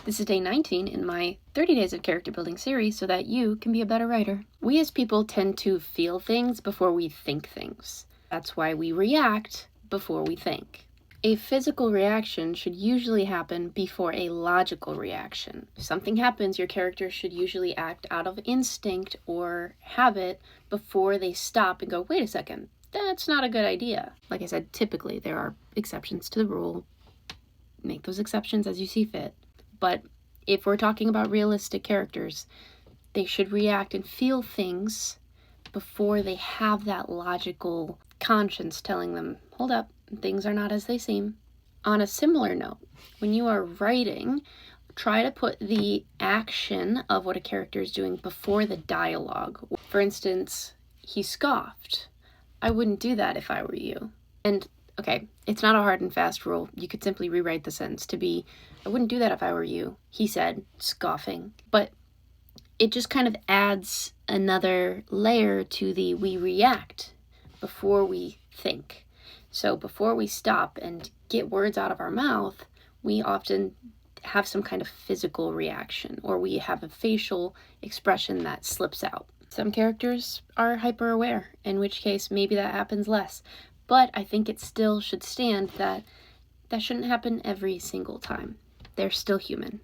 This is day 19 in my 30 Days of Character Building series so that you can be a better writer. We as people tend to feel things before we think things. That's why we react before we think. A physical reaction should usually happen before a logical reaction. If something happens, your character should usually act out of instinct or habit before they stop and go, wait a second, that's not a good idea. Like I said, typically there are exceptions to the rule. Make those exceptions as you see fit. But if we're talking about realistic characters, they should react and feel things before they have that logical conscience telling them, hold up, things are not as they seem. On a similar note, when you are writing, try to put the action of what a character is doing before the dialogue. For instance, he scoffed. I wouldn't do that if I were you. And okay, it's not a hard and fast rule. You could simply rewrite the sentence to be, I wouldn't do that if I were you, he said, scoffing. But it just kind of adds another layer to the we react before we think. So before we stop and get words out of our mouth, we often have some kind of physical reaction, or we have a facial expression that slips out. Some characters are hyper aware, in which case maybe that happens less. But I think it still should stand that shouldn't happen every single time. They're still human.